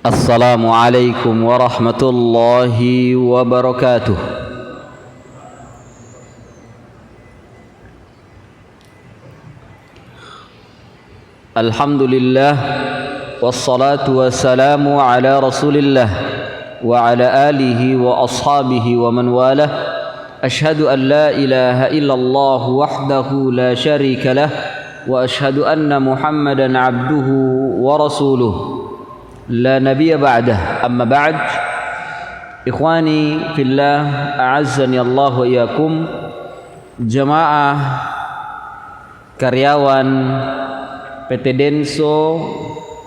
Assalamualaikum warahmatullahi wabarakatuh. Alhamdulillah wassalatu wassalamu ala Rasulillah wa ala alihi wa ashabihi wa man walah. Ashhadu an la ilaha illallah wahdahu la syarika lah wa ashhadu anna Muhammadan abduhu wa rasuluh la nabiyya ba'dah. Amma ba'd. Ikhwani fillah, a'azzani Allah wa iyyakum, jamaah karyawan PT Denso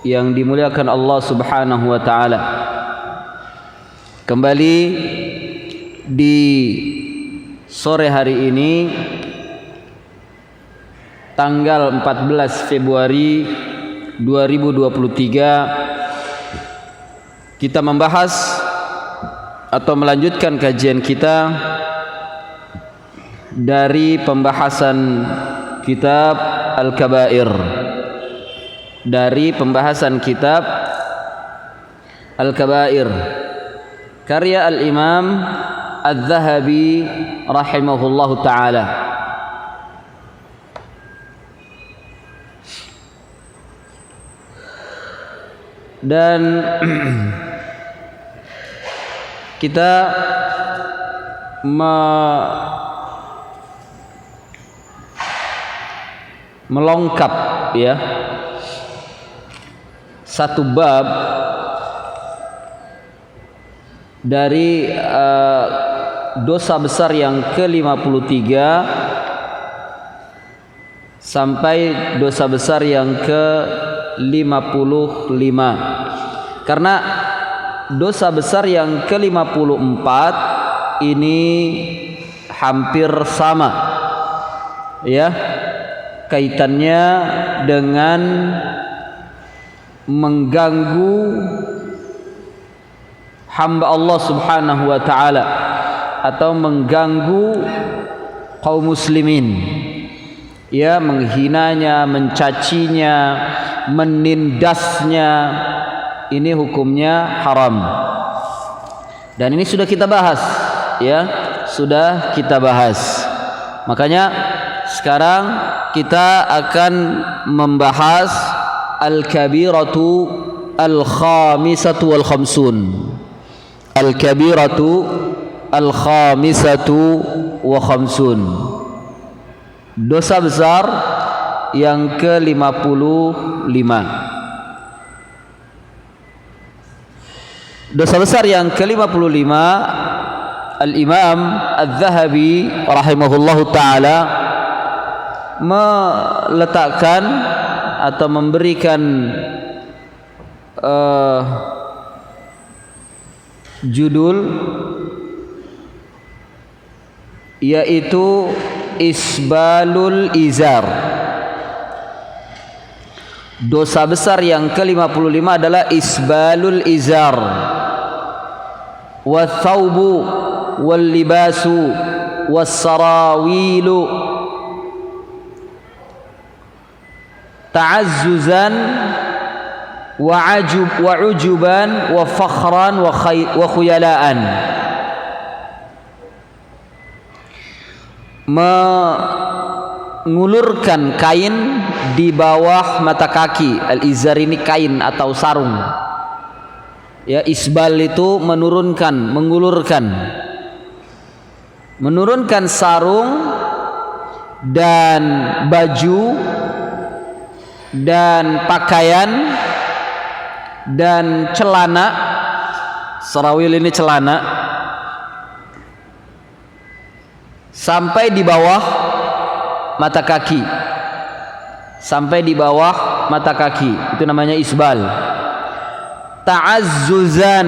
yang dimuliakan Allah Subhanahu wa taala. Kembali di sore hari ini tanggal 14 Februari 2023 kita membahas atau melanjutkan kajian kita dari pembahasan kitab Al-Kabair, dari pembahasan kitab Al-Kabair karya Al-Imam Al-Zahabi rahimahullahu ta'ala. Dan kita melengkap ya satu bab dari dosa besar yang ke-53 sampai dosa besar yang ke-55. Karena dosa besar yang ke-54 ini hampir sama ya kaitannya dengan mengganggu hamba Allah Subhanahu wa taala atau mengganggu kaum muslimin, ya, menghinanya, mencacinya, menindasnya. Ini hukumnya haram. Dan ini sudah kita bahas, ya, sudah kita bahas. Makanya sekarang kita akan membahas al-kabiratu al-khamisatu wal khamsun. Al-kabiratu al-khamisatu wa khamsun. Dosa besar yang ke-55. Dosa besar yang ke-55, Al-Imam Al-Zahabi rahimahullahu ta'ala meletakkan atau memberikan judul, yaitu Isbalul Izar. Dosa besar yang ke-55 adalah Isbalul Izar, wa thawbu wal libasu was sarawilu ta'azzuzan wa ujuban wa fakhran wa khuyalaan. Mengulurkan kain di bawah mata kaki. Al-izar ini kain atau sarung. Ya, isbal itu menurunkan, menurunkan sarung dan baju dan pakaian dan celana. Sarawil ini celana sampai di bawah mata kaki, sampai di bawah mata kaki. Itu namanya isbal. Ta'azzuzan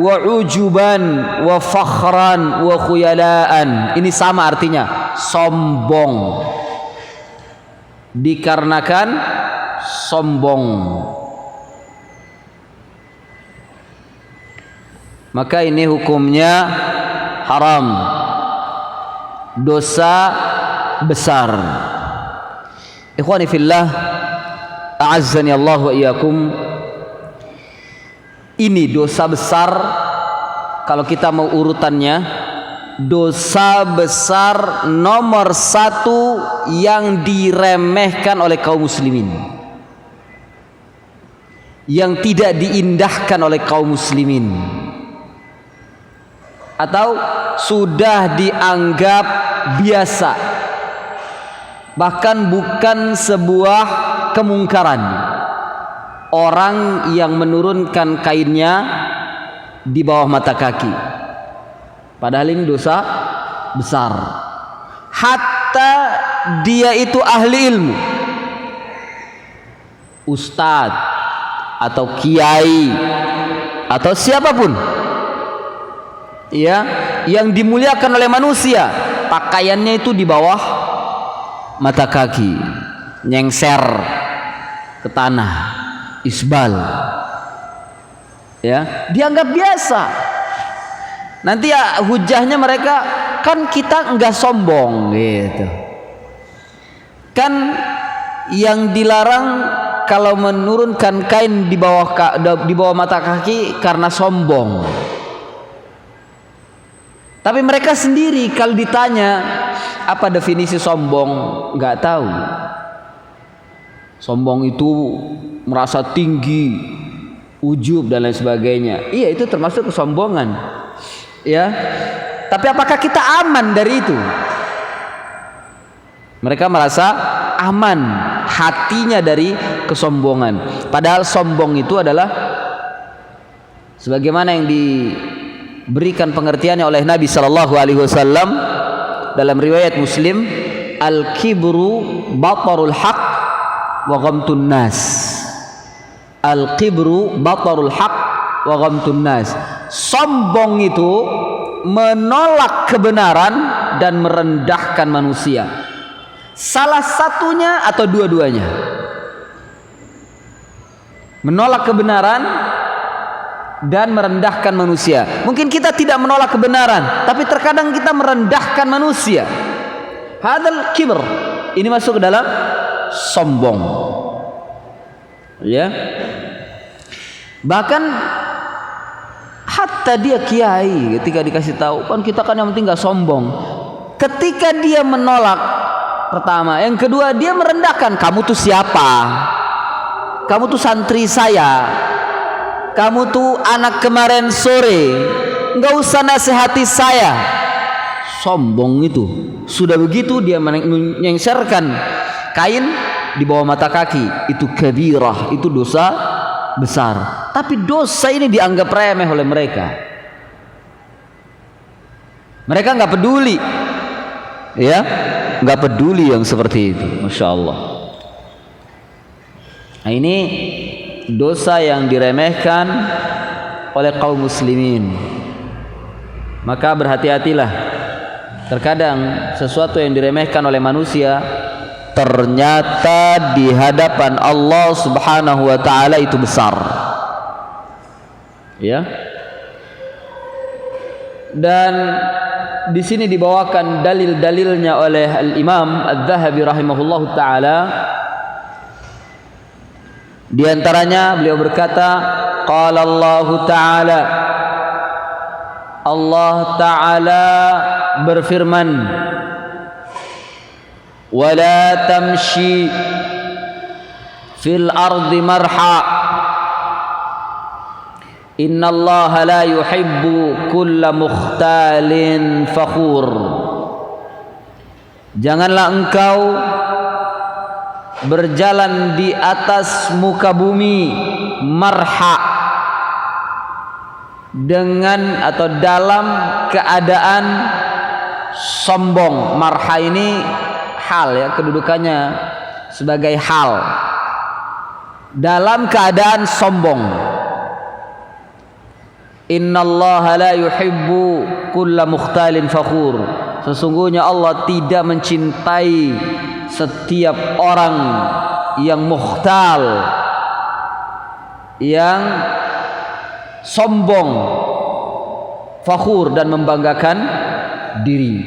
wa ujuban wa fakhran wa khuyalaan. Ini sama artinya, sombong, dikarenakan sombong. Maka ini hukumnya haram, dosa besar. Ikhwani fillah, a'azzani Allah wa iyyakum. Ini dosa besar, kalau kita mau urutannya, dosa besar nomor 1 yang diremehkan oleh kaum muslimin, yang tidak diindahkan oleh kaum muslimin, atau sudah dianggap biasa, bahkan bukan sebuah kemungkaran. Orang yang menurunkan kainnya di bawah mata kaki, padahal ini dosa besar. Hatta dia itu ahli ilmu, ustadz atau kiai atau siapapun, ya, yang dimuliakan oleh manusia, pakaiannya itu di bawah mata kaki, nyengser ke tanah, isbal, ya, dianggap biasa. Nanti ya hujahnya mereka, kan kita enggak sombong gitu. Kan yang dilarang kalau menurunkan kain di bawah mata kaki karena sombong. Tapi mereka sendiri kalau ditanya apa definisi sombong, enggak tahu. Sombong itu merasa tinggi, ujub dan lain sebagainya. Iya, itu termasuk kesombongan, ya. Tapi apakah kita aman dari itu? Mereka merasa aman hatinya dari kesombongan. Padahal sombong itu adalah sebagaimana yang diberikan pengertiannya oleh Nabi sallallahu alaihi wasallam dalam riwayat Muslim, al-kibru batarul haq wa ghamtun nas. Al-kibru batarul haq wa ghamtun nas. Sombong itu menolak kebenaran dan merendahkan manusia. Salah satunya atau dua-duanya. Menolak kebenaran dan merendahkan manusia. Mungkin kita tidak menolak kebenaran, tapi terkadang kita merendahkan manusia. Hadzal kibr. Ini masuk ke dalam sombong, ya. Bahkan hatta dia kiai, ketika dikasih tahu, kan kita kan yang penting nggak sombong. Ketika dia menolak pertama, yang kedua dia merendahkan. Kamu tuh siapa? Kamu tuh santri saya. Kamu tuh anak kemarin sore. Nggak usah nasihati saya. Sombong itu. Sudah begitu dia menyengserkan kain di bawah mata kaki. Itu kabirah, itu dosa besar. Tapi dosa ini dianggap remeh oleh mereka. Mereka nggak peduli, ya, nggak peduli yang seperti itu. Masya Allah. Nah, ini dosa yang diremehkan oleh kaum muslimin. Maka berhati-hatilah. Terkadang sesuatu yang diremehkan oleh manusia ternyata di hadapan Allah Subhanahu wa taala itu besar. Ya. Dan di sini dibawakan dalil-dalilnya oleh Al-Imam Adz-Dzahabi rahimahullahu taala. Di antaranya beliau berkata, qala Allah taala, Allah taala berfirman, wala tamshi fil ardi marha, innallaha la yuhibbu kulla mukhtalin fakhur. Janganlah engkau berjalan di atas muka bumi marha, dengan atau dalam keadaan sombong. Marha ini hal, ya, kedudukannya sebagai hal, dalam keadaan sombong. Innallaha la yuhibbu kulla mukhtalin fakhur. Sesungguhnya Allah tidak mencintai setiap orang yang mukhtal, yang sombong, fakhur, dan membanggakan diri.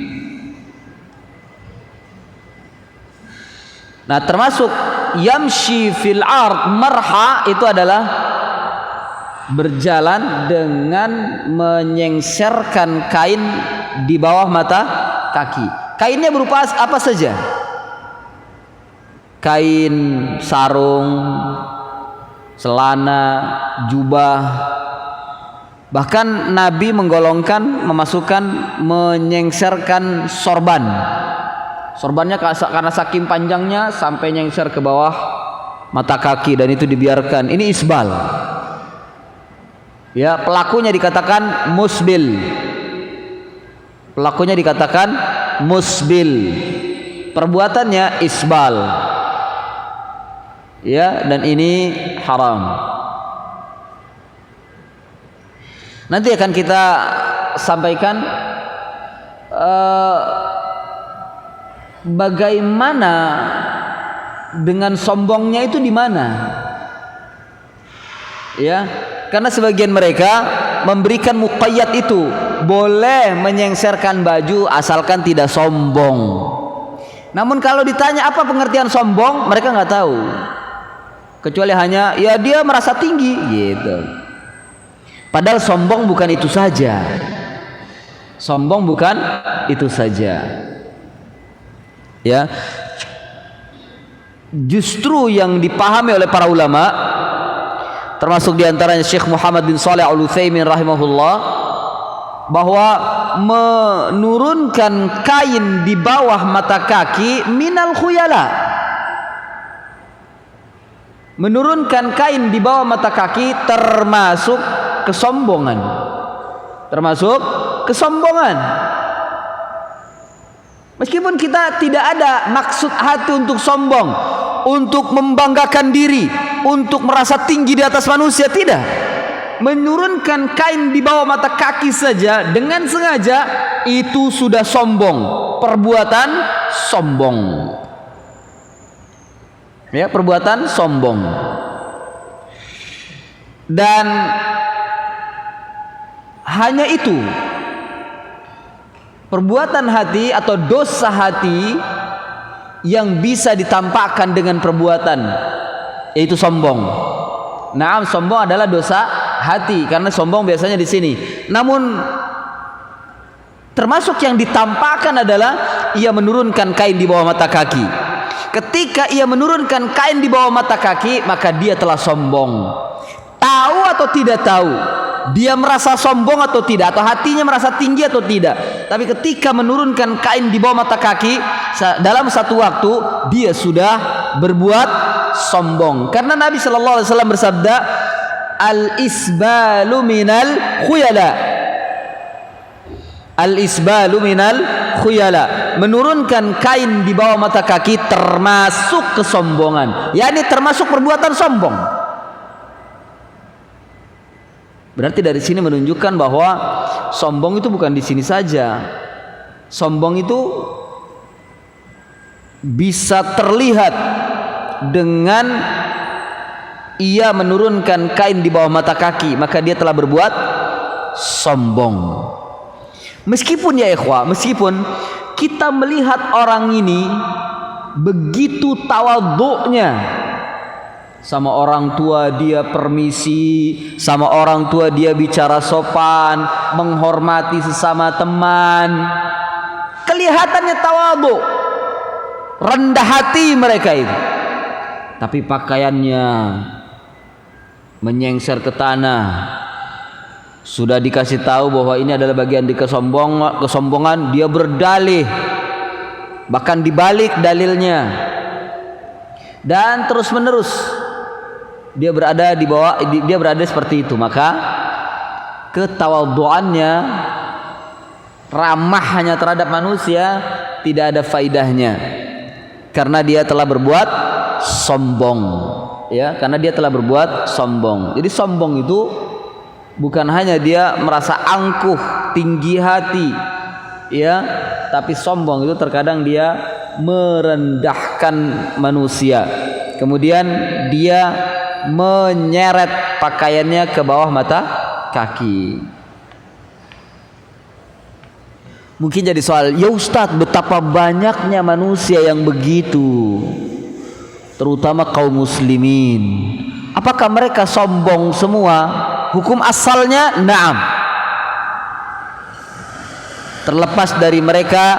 Nah, termasuk yamshi fil ard marha itu adalah berjalan dengan menyengserkan kain di bawah mata kaki. Kainnya berupa apa saja? Kain sarung, celana, jubah. Bahkan Nabi memasukkan menyengserkan sorban. Sorbannya karena saking panjangnya sampai nyengser ke bawah mata kaki, dan itu dibiarkan. Ini isbal. Ya, pelakunya dikatakan musbil. Pelakunya dikatakan musbil. Perbuatannya isbal. Ya, dan ini haram. Nanti akan kita sampaikan bagaimana dengan sombongnya itu di mana. Ya, karena sebagian mereka memberikan muqayyad itu, boleh menyengserkan baju asalkan tidak sombong. Namun kalau ditanya apa pengertian sombong, mereka nggak tahu. Kecuali hanya ya dia merasa tinggi gitu. Padahal sombong bukan itu saja. Sombong bukan itu saja. Ya. Justru yang dipahami oleh para ulama, termasuk diantaranya Syekh Muhammad bin Shalih Al-Utsaimin rahimahullah, bahwa menurunkan kain di bawah mata kaki minal khuyala. Menurunkan kain di bawah mata kaki termasuk kesombongan. Termasuk kesombongan. Meskipun kita tidak ada maksud hati untuk sombong, untuk membanggakan diri, untuk merasa tinggi di atas manusia, tidak. Menurunkan kain di bawah mata kaki saja dengan sengaja itu sudah sombong, perbuatan sombong. Ya, perbuatan sombong. Dan hanya itu, perbuatan hati atau dosa hati yang bisa ditampakkan dengan perbuatan, yaitu sombong. Naam, sombong adalah dosa hati karena sombong biasanya di sini. Namun termasuk yang ditampakkan adalah ia menurunkan kain di bawah mata kaki. Ketika ia menurunkan kain di bawah mata kaki, maka dia telah sombong. Tahu atau tidak tahu, dia merasa sombong atau tidak, atau hatinya merasa tinggi atau tidak, tapi ketika menurunkan kain di bawah mata kaki, dalam satu waktu dia sudah berbuat sombong. Karena Nabi sallallahu alaihi wasallam bersabda, al-isbalu minal khuyala. Al-isbalu minal khuyala. Menurunkan kain di bawah mata kaki termasuk kesombongan, yakni termasuk perbuatan sombong. Berarti dari sini menunjukkan bahwa sombong itu bukan di sini saja. Sombong itu bisa terlihat dengan ia menurunkan kain di bawah mata kaki, maka dia telah berbuat sombong. Meskipun ya ikhwah, meskipun kita melihat orang ini begitu tawadhu'nya, sama orang tua dia permisi, sama orang tua dia bicara sopan, menghormati sesama teman, kelihatannya tawadhu, rendah hati mereka itu. Tapi pakaiannya menyengser ke tanah. Sudah dikasih tahu bahwa ini adalah bagian di kesombongan, dia berdalih, bahkan dibalik dalilnya, dan terus menerus dia berada di bawah, dia berada seperti itu. Maka ketawadhuannya, ramahnya terhadap manusia tidak ada faidahnya, karena dia telah berbuat sombong. Ya, karena dia telah berbuat sombong. Jadi sombong itu bukan hanya dia merasa angkuh, tinggi hati, ya, tapi sombong itu terkadang dia merendahkan manusia. Kemudian dia menyeret pakaiannya ke bawah mata kaki. Mungkin jadi soal, ya Ustadz, betapa banyaknya manusia yang begitu, terutama kaum muslimin. Apakah mereka sombong semua? Hukum asalnya na'am. Terlepas dari mereka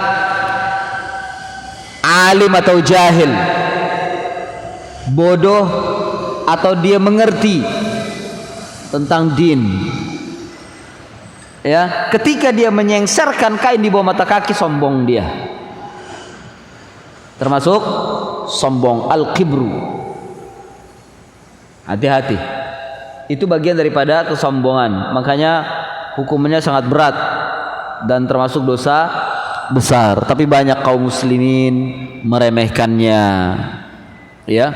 alim atau jahil, bodoh atau dia mengerti tentang din, ya, ketika dia menyengserkan kain di bawah mata kaki, sombong dia, termasuk sombong, al-kibru. Hati-hati, itu bagian daripada kesombongan. Makanya hukumnya sangat berat dan termasuk dosa besar. Tapi banyak kaum muslimin meremehkannya, ya.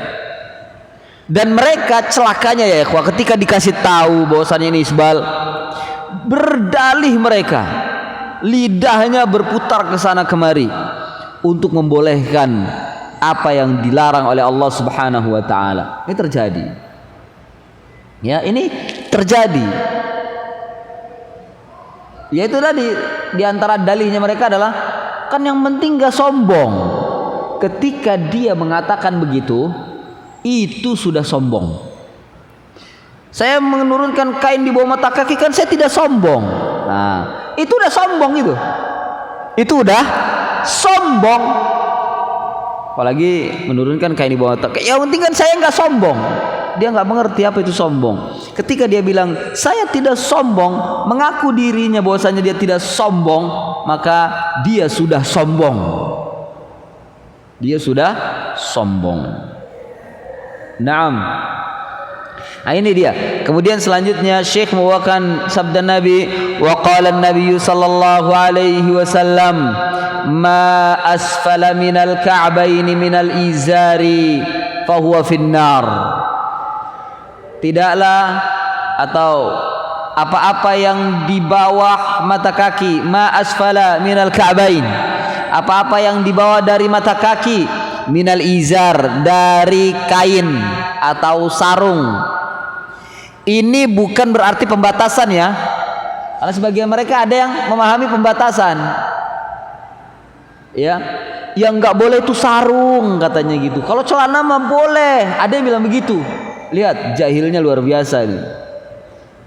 Dan mereka celakanya ya ikhwah, ketika dikasih tahu bahwasannya ini isbal, berdalih mereka, lidahnya berputar ke sana kemari untuk membolehkan apa yang dilarang oleh Allah Subhanahu wa taala. Ini terjadi. Ya, ini terjadi. Yaitu tadi di antara dalihnya mereka adalah, kan yang penting gak sombong. Ketika dia mengatakan begitu, itu sudah sombong. Saya menurunkan kain di bawah mata kaki, kan saya tidak sombong. Nah, itu udah sombong itu. Itu udah sombong. Apalagi menurunkan kain di bawah mata kaki. Yang penting kan saya nggak sombong. Dia nggak mengerti apa itu sombong. Ketika dia bilang saya tidak sombong, mengaku dirinya bahwasanya dia tidak sombong, maka dia sudah sombong. Dia sudah sombong. Naam. Nah, ini dia. Kemudian selanjutnya Syekh membawakan sabda Nabi, wa qala an-nabiy sallallahu alaihi wasallam, ma asfala minal ka'baini minal izari fahuwa finnar. Tidaklah atau apa-apa yang di bawah mata kaki, ma asfala minal ka'bain, apa-apa yang di bawah dari mata kaki, minal izar, dari kain atau sarung. Ini bukan berarti pembatasan ya, karena sebagian mereka ada yang memahami pembatasan, ya, yang nggak boleh itu sarung katanya gitu. Kalau celana mah boleh, ada yang bilang begitu. Lihat jahilnya luar biasa ini.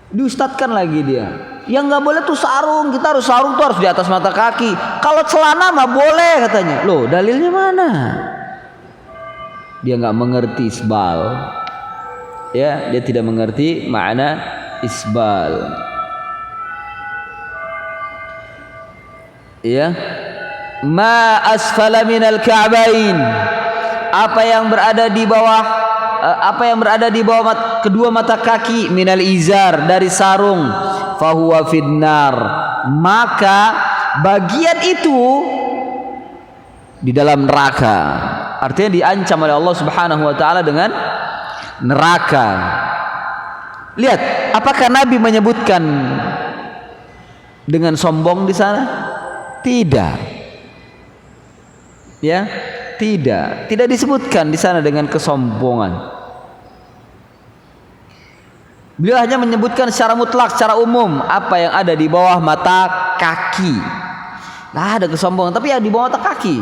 Diustadkan lagi dia. Yang nggak boleh tuh sarung, kita harus sarung tuh harus di atas mata kaki. Kalau celana mah boleh katanya. Loh, dalilnya mana? Dia nggak mengerti isbal. Ya, dia tidak mengerti makna isbal. Ya. Ma asfala minal ka'bain. Apa yang berada di bawah kedua mata kaki, minal izar, dari sarung, fahuwa finnar, maka bagian itu di dalam neraka. Artinya diancam oleh Allah Subhanahu wa taala dengan neraka. Lihat, apakah Nabi menyebutkan dengan sombong di sana? Tidak. Ya, tidak disebutkan di sana dengan kesombongan. Beliau hanya menyebutkan secara mutlak, secara umum apa yang ada di bawah mata kaki. Nah, ada kesombongan, tapi yang di bawah mata kaki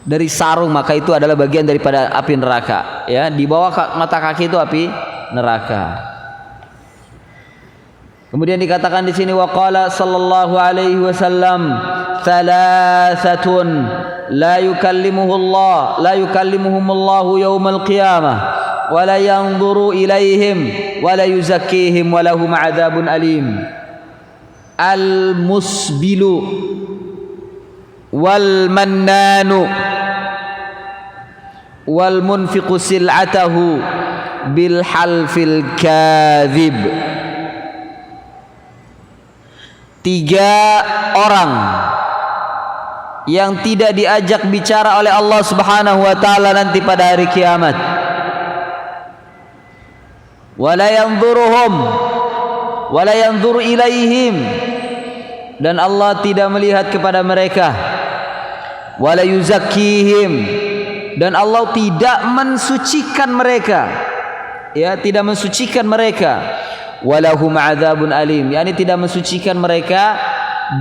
dari sarung, maka itu adalah bagian daripada api neraka. Ya, di bawah mata kaki itu api neraka. Kemudian dikatakan di sini, waqala sallallahu alaihi wasallam, thalathatun la yukallimuhumullahu yaumal qiyamah wa la yanzuru ilaihim wa la yuzakkihim wa lahum adzabun alim. Al musbilu wal mannanu wal munfiqu sil'atahu bil halfil kadhib. 3 orang yang tidak diajak bicara oleh Allah Subhanahu wa taala nanti pada hari kiamat. Wala yanzuruhum wala yanzuru ilaihim, dan Allah tidak melihat kepada mereka. Wala yuzakkihim, dan Allah tidak mensucikan mereka. Ya, tidak mensucikan mereka. Walahum adzabun alim, yakni tidak mensucikan mereka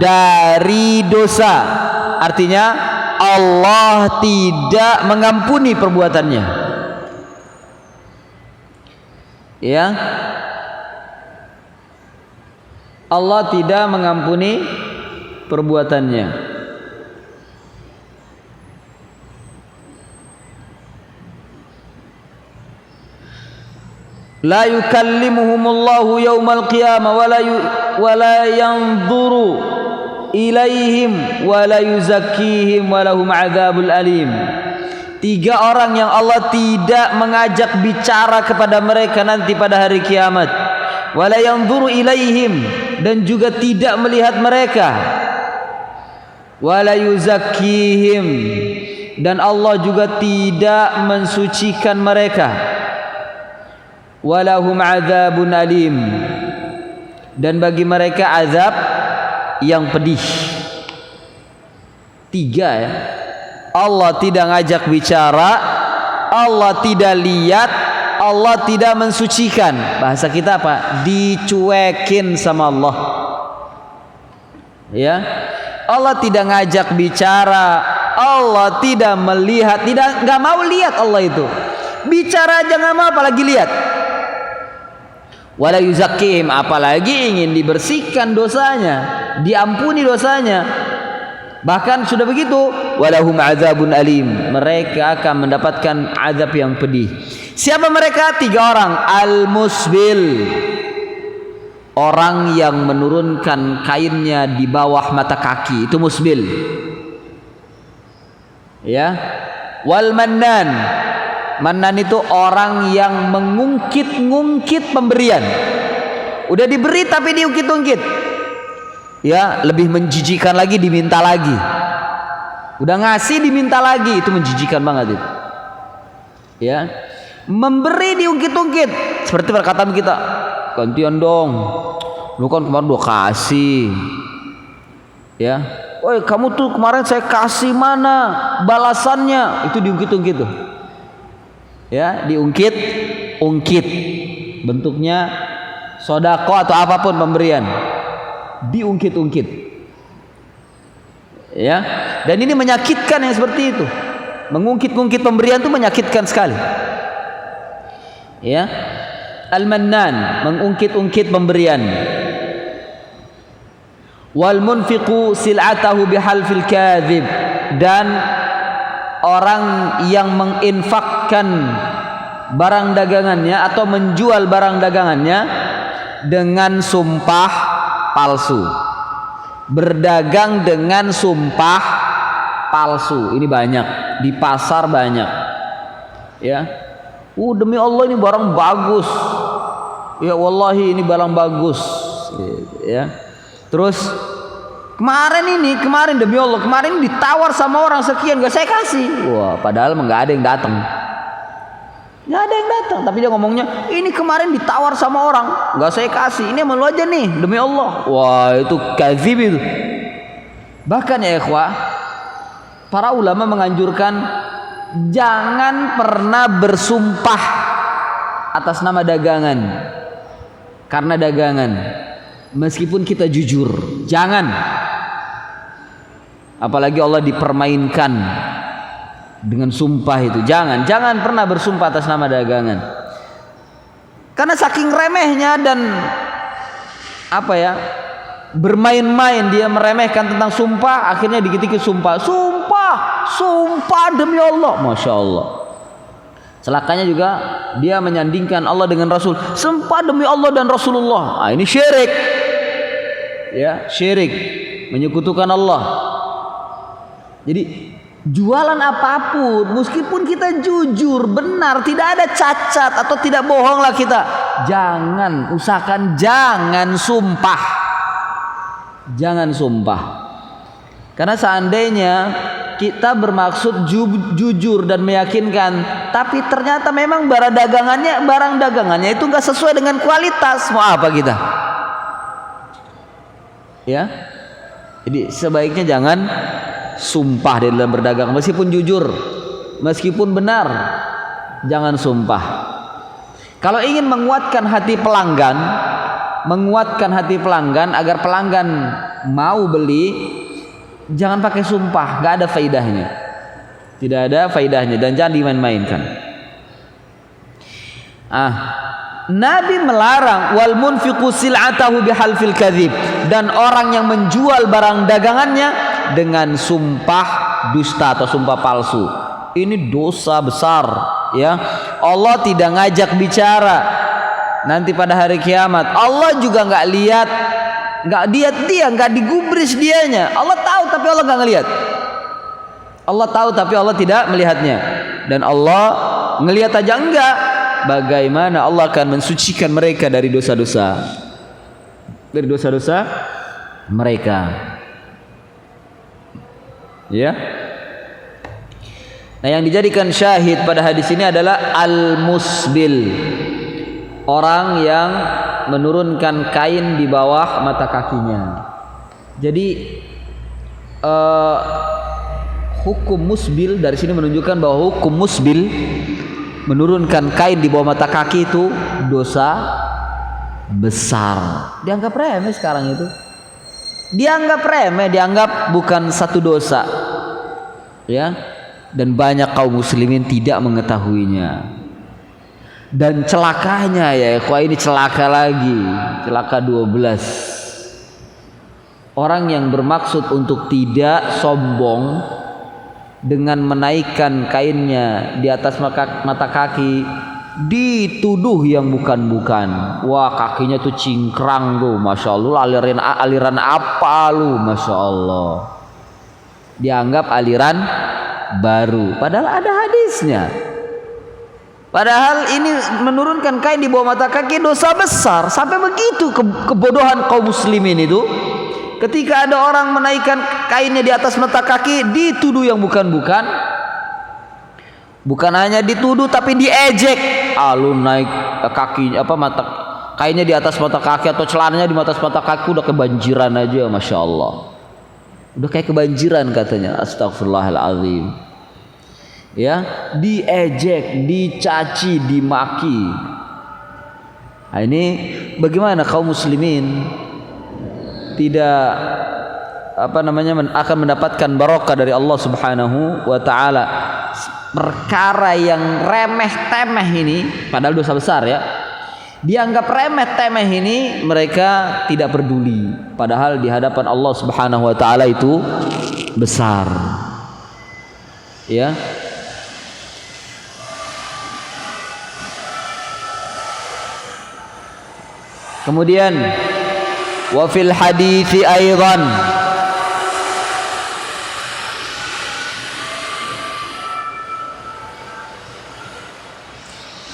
dari dosa. Artinya Allah tidak mengampuni perbuatannya. Ya. Allah tidak mengampuni perbuatannya. La yukallimuhumullahu yaumal qiyamah wa la yanzuru ilaihim wa la yuzakkihim wa lahum adzabul alim. 3 orang yang Allah tidak mengajak bicara kepada mereka nanti pada hari kiamat. Wa la yanzuru ilaihim, dan juga tidak melihat mereka. Wa la yuzakkihim, dan Allah juga tidak mensucikan mereka. Wa lahum adzabun alim, dan bagi mereka azab yang pedih. 3 ya. Allah tidak ngajak bicara, Allah tidak lihat, Allah tidak mensucikan. Bahasa kita apa? Dicuekin sama Allah. Ya. Allah tidak ngajak bicara, Allah tidak melihat, nggak mau lihat Allah itu. Bicara aja nggak mau, apalagi lihat. Wala yuzakkihim, apalagi ingin dibersihkan dosanya, diampuni dosanya. Bahkan sudah begitu, walahum adzabun alim, mereka akan mendapatkan azab yang pedih. Siapa mereka? 3 orang. Al-musbil, orang yang menurunkan kainnya di bawah mata kaki, itu musbil. Ya. Wal mannan, mannan itu orang yang mengungkit-ungkit pemberian. Udah diberi tapi diungkit-ungkit. Ya, lebih menjijikan lagi, diminta lagi. Udah ngasih diminta lagi, itu menjijikan banget itu. Ya. Memberi diungkit-ungkit. Seperti perkataan kita, gantian dong. Lu kan kemarin udah kasih. Ya. Woi, kamu tuh kemarin saya kasih, mana balasannya? Itu diungkit-ungkit tuh. Ya, diungkit-ungkit. Bentuknya sodako atau apapun pemberian. Diungkit-ungkit. Ya. Dan ini menyakitkan yang seperti itu. Mengungkit-ungkit pemberian itu menyakitkan sekali. Ya. Al-mannan, mengungkit-ungkit pemberian. Wal munfiqu sil'atahu bihalfil kadzib, dan orang yang menginfakkan barang dagangannya atau menjual barang dagangannya dengan sumpah palsu. Berdagang dengan sumpah palsu. Ini banyak di pasar, banyak. Ya. Demi Allah ini barang bagus. Ya wallahi ini barang bagus. Ya. Terus kemarin demi Allah, kemarin ditawar sama orang sekian, gak saya kasih. Wah, padahal nggak ada yang datang. Nggak ada yang datang, tapi dia ngomongnya, ini kemarin ditawar sama orang, nggak saya kasih, ini malu aja nih, demi Allah. Wah, itu kadzib itu. Bahkan ya ikhwah, para ulama menganjurkan jangan pernah bersumpah atas nama dagangan. Karena dagangan, meskipun kita jujur, jangan. Apalagi Allah dipermainkan dengan sumpah itu. Jangan pernah bersumpah atas nama dagangan. Karena saking remehnya dan bermain-main dia meremehkan tentang sumpah, akhirnya dikit-dikit sumpah demi Allah, masya Allah. Celakanya juga dia menyandingkan Allah dengan Rasul, sumpah demi Allah dan Rasulullah. Ini syirik. Ya, syirik, menyekutukan Allah. Jadi jualan apapun, meskipun kita jujur, benar, tidak ada cacat atau tidak bohonglah kita, jangan, usahakan jangan sumpah. Jangan sumpah. Karena seandainya kita bermaksud jujur dan meyakinkan, tapi ternyata memang barang dagangannya itu nggak sesuai dengan kualitas, mau apa kita? Ya. Jadi sebaiknya jangan sumpah di dalam berdagang, meskipun jujur, meskipun benar, jangan sumpah. Kalau ingin menguatkan hati pelanggan agar pelanggan mau beli, jangan pakai sumpah, nggak ada faidahnya, tidak ada faidahnya, dan jangan dimain-mainkan. Nabi melarang wal munfiqu sil'atahu bihalfil kadzib, dan orang yang menjual barang dagangannya dengan sumpah dusta atau sumpah palsu. Ini dosa besar ya. Allah tidak ngajak bicara nanti pada hari kiamat. Allah juga nggak lihat, nggak digubris dianya. Allah tahu tapi Allah nggak ngelihat. Allah tahu tapi Allah tidak melihatnya. Dan Allah ngelihat aja enggak. Bagaimana Allah akan mensucikan mereka dari dosa-dosa mereka, ya. Nah, yang dijadikan syahid pada hadis ini adalah al-musbil, orang yang menurunkan kain di bawah mata kakinya. Jadi hukum musbil dari sini menunjukkan bahwa hukum musbil, menurunkan kain di bawah mata kaki, itu dosa besar. Dianggap remeh sekarang itu. Dianggap remeh, dianggap bukan satu dosa. Ya. Dan banyak kaum muslimin tidak mengetahuinya. Dan celakanya ya, ini celaka lagi. Celaka 12. Orang yang bermaksud untuk tidak sombong dengan menaikkan kainnya di atas mata kaki, dituduh yang bukan-bukan. Wah, kakinya tuh cingkrang tuh, masya Allah. Aliran apa lu, masya Allah. Dianggap aliran baru, padahal ada hadisnya. Padahal ini menurunkan kain di bawah mata kaki dosa besar. Sampai begitu kebodohan kaum muslimin itu. Ketika ada orang menaikkan kainnya di atas mata kaki, dituduh yang bukan-bukan. Bukan hanya dituduh tapi diejek. Lu naik kakinya kainnya di atas mata kaki atau celananya di atas mata kaki udah kebanjiran aja, masya Allah. Udah kayak kebanjiran katanya. Astagfirullahaladzim. Ya, diejek, dicaci, dimaki. Nah, ini bagaimana kaum muslimin tidak akan mendapatkan barokah dari Allah Subhanahu wa taala. Perkara yang remeh-temeh ini, padahal dosa besar ya, dianggap remeh-temeh ini, mereka tidak peduli, padahal di hadapan Allah Subhanahu wa taala itu besar. Ya. Kemudian wa fil hadithi aidan,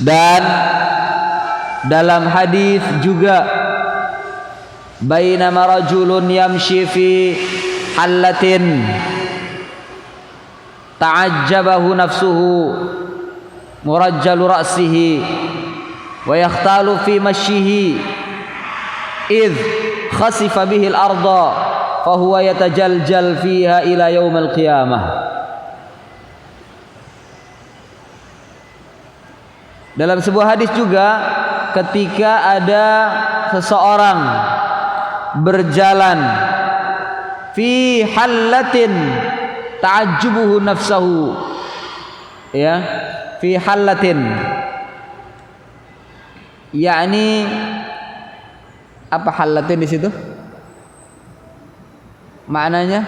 dan dalam hadis juga, bainama rajulun yamshi fi hallatin ta'ajjabahu nafsuhu murajjalu ra'sihi wa yakhtalu fi mashihi idh khasifa bihi al-arda fa huwa yatajaljal fiha ila yaumil qiyamah. Dalam sebuah hadis juga, ketika ada seseorang berjalan fi hallatin ta'ajjubuhu nafsahu, ya, fi hallatin, yakni apa hallatin di situ? Maknanya?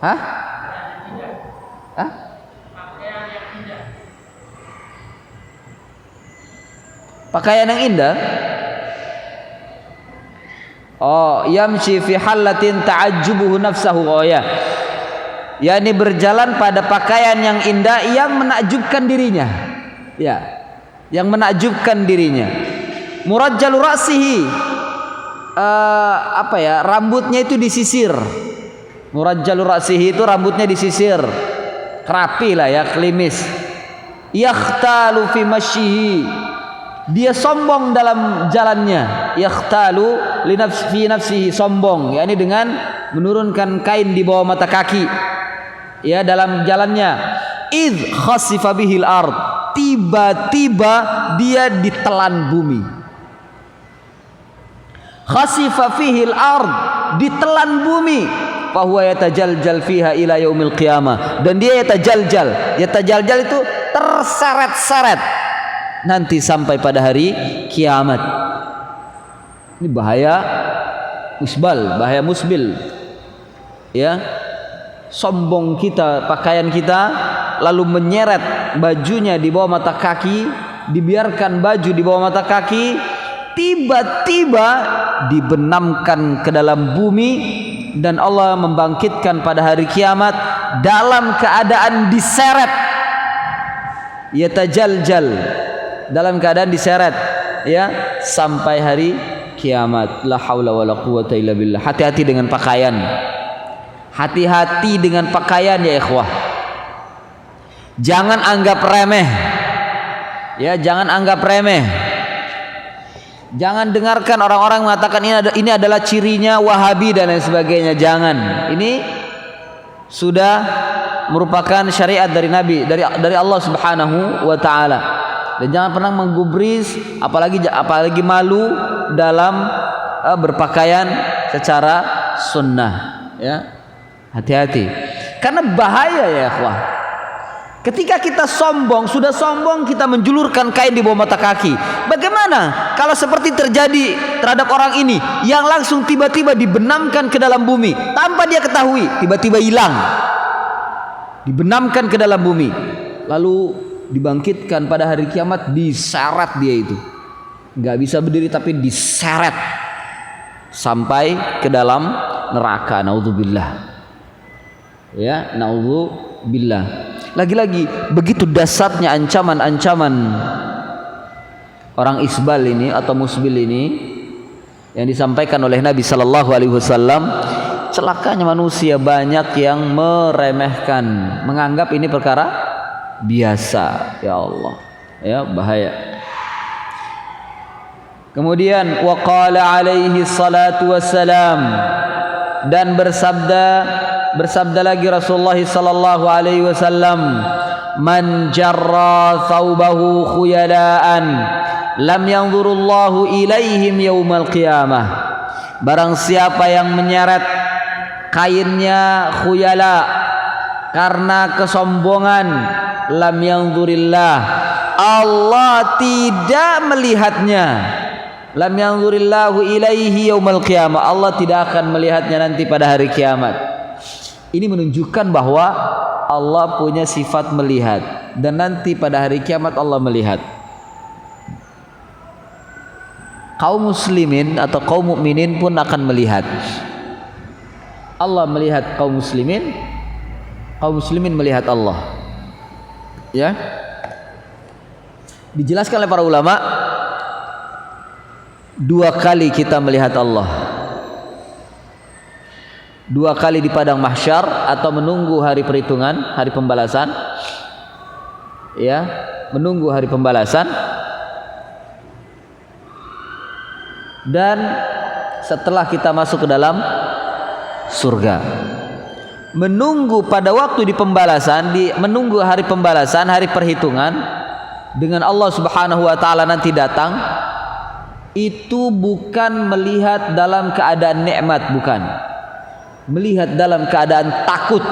Hah? Hah? Pakaian yang indah. Oh, yamshi fi hallatin ta'ajjubuhu nafsahu. Oh ya. yakni berjalan pada pakaian yang indah yang menakjubkan dirinya, ya, yang menakjubkan dirinya. Murajjalu ra'sihi, rambutnya itu disisir. Murajjalu ra'sihi itu rambutnya disisir, kerapi lah ya, klimis. Yakhtalu fi masyihi, dia sombong dalam jalannya. Yakhtalu li nafsihi, sombong, yakni dengan menurunkan kain di bawah mata kaki, ya, dalam jalannya. Idh khasifa bihil ard, tiba-tiba dia ditelan bumi. Khasifa fihil ard, ditelan bumi. Fahuwa yatajaljal fiha ila yaumil qiyamah, dan dia yatajaljal itu terseret-seret, nanti sampai pada hari kiamat. Ini bahaya musbil. Ya. Sombong kita, pakaian kita, lalu menyeret bajunya di bawah mata kaki, dibiarkan baju di bawah mata kaki, tiba-tiba dibenamkan ke dalam bumi, dan Allah membangkitkan pada hari kiamat dalam keadaan diseret, yatajaljal, dalam keadaan diseret, ya, sampai hari kiamat. La haula wala quwata illa billah. Hati-hati dengan pakaian. Hati-hati dengan pakaian ya ikhwah. Jangan anggap remeh. Ya, jangan anggap remeh. Jangan dengarkan orang-orang mengatakan ini adalah cirinya Wahabi dan lain sebagainya. Jangan. Ini sudah merupakan syariat dari Nabi, dari Allah Subhanahu wa taala. Dan jangan pernah menggubris, apalagi malu dalam berpakaian secara sunnah, ya. Hati-hati, karena bahaya ya ikhwah. Ketika kita sudah sombong kita menjulurkan kain di bawah mata kaki. Bagaimana kalau seperti terjadi terhadap orang ini yang langsung tiba-tiba dibenamkan ke dalam bumi tanpa dia ketahui, tiba-tiba hilang, dibenamkan ke dalam bumi, lalu dibangkitkan pada hari kiamat, diseret dia itu, nggak bisa berdiri tapi diseret sampai ke dalam neraka. Naudzubillah. Ya, naudzubillah. Lagi-lagi begitu dahsyatnya ancaman-ancaman orang isbal ini atau musbil ini yang disampaikan oleh Nabi sallallahu alaihi wasallam. Celakanya manusia banyak yang meremehkan, menganggap ini perkara biasa. Ya Allah, ya, bahaya. Kemudian waqala alaihi salatu wassalam, dan bersabda lagi Rasulullah sallallahu alaihi wasallam, man jarra thawbahu khuyalaan lam yanzurullahu ilaihim yaumal qiyamah. Barang siapa yang menyeret kainnya khuyala karena kesombongan, lam yanzurillah, Allah tidak melihatnya. Lam yanzurillahu ilaihi yaumal qiyamah, Allah tidak akan melihatnya nanti pada hari kiamat. Ini menunjukkan bahwa Allah punya sifat melihat, dan nanti pada hari kiamat Allah melihat. Kaum muslimin atau kaum mukminin pun akan melihat. Allah melihat kaum muslimin melihat Allah. Ya. Dijelaskan oleh para ulama, 2 kali kita melihat Allah. 2 kali di padang mahsyar atau menunggu hari perhitungan, hari pembalasan. Ya, menunggu hari pembalasan. Dan setelah kita masuk ke dalam surga. Menunggu pada waktu di pembalasan, menunggu hari pembalasan, hari perhitungan dengan Allah Subhanahu wa taala nanti datang, itu bukan melihat dalam keadaan nikmat, bukan. Melihat dalam keadaan takut.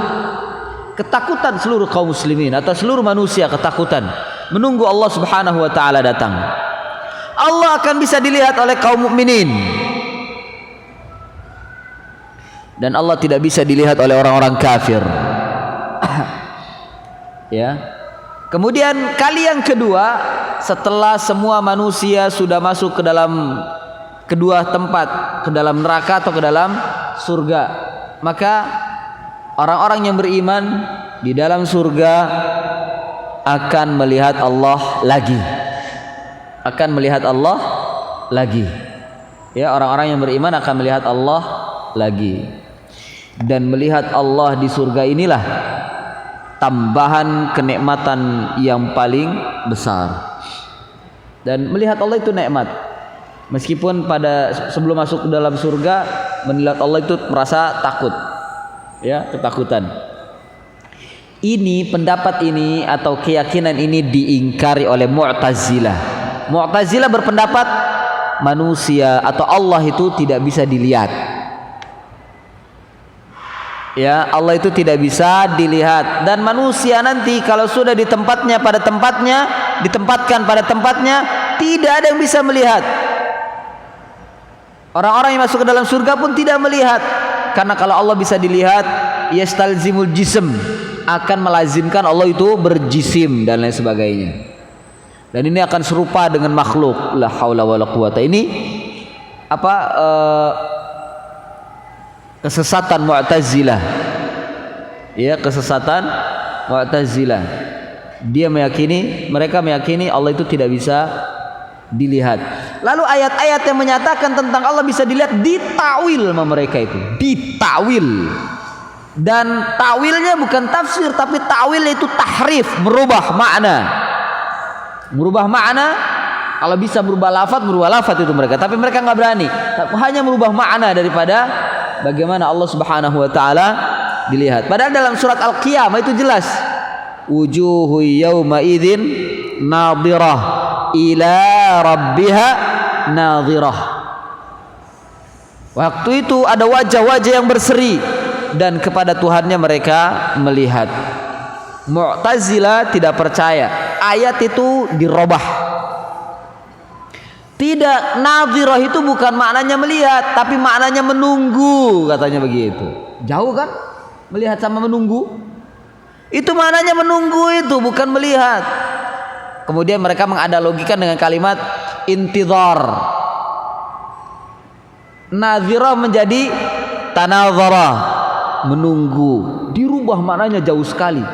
Ketakutan seluruh kaum muslimin atau seluruh manusia, ketakutan menunggu Allah Subhanahu wa taala datang. Allah akan bisa dilihat oleh kaum mukminin, dan Allah tidak bisa dilihat oleh orang-orang kafir. Ya. Kemudian kali yang kedua, setelah semua manusia sudah masuk ke dalam kedua tempat, ke dalam neraka atau ke dalam surga, maka orang-orang yang beriman di dalam surga akan melihat Allah lagi. Akan melihat Allah lagi. Ya, orang-orang yang beriman akan melihat Allah lagi. Dan melihat Allah di surga inilah tambahan kenikmatan yang paling besar. Dan melihat Allah itu nikmat. Meskipun pada sebelum masuk ke dalam surga melihat Allah itu merasa takut. Ya, ketakutan. Ini pendapat ini atau keyakinan ini diingkari oleh Mu'tazilah. Mu'tazilah berpendapat manusia atau Allah itu tidak bisa dilihat. Ya, Allah itu tidak bisa dilihat. Dan manusia nanti kalau sudah di tempatnya pada tempatnya, ditempatkan pada tempatnya, tidak ada yang bisa melihat. Orang-orang yang masuk ke dalam surga pun tidak melihat. Karena kalau Allah bisa dilihat, yastalzimul jism, akan melazimkan Allah itu berjisim dan lain sebagainya. Dan ini akan serupa dengan makhluk. La haula wala quwata. Ini apa? Kesesatan Mu'tazilah. Ya, kesesatan Mu'tazilah. Mereka meyakini Allah itu tidak bisa dilihat. Lalu ayat-ayat yang menyatakan tentang Allah bisa dilihat ditakwil sama mereka itu. Ditakwil. Dan takwilnya bukan tafsir, tapi takwilnya itu tahrif, merubah makna. Merubah makna. Kalau bisa berubah lafaz itu mereka. Tapi mereka nggak berani. Hanya merubah makna daripada bagaimana Allah Subhanahu wa taala dilihat. Padahal dalam surat Al-Qiyamah itu jelas. Wujuhu yawma idzin nadhirah ila rabbiha nadhirah. Waktu itu ada wajah-wajah yang berseri dan kepada Tuhannya mereka melihat. Mu'tazilah tidak percaya. Ayat itu dirubah. Tidak, nadhirah itu bukan maknanya melihat, tapi maknanya menunggu, katanya begitu. Jauh kan? Melihat sama menunggu. Itu maknanya menunggu itu, bukan melihat. Kemudian mereka menganalogikan dengan kalimat intidhar. Nadhirah menjadi tanadhara, menunggu. Dirubah maknanya jauh sekali.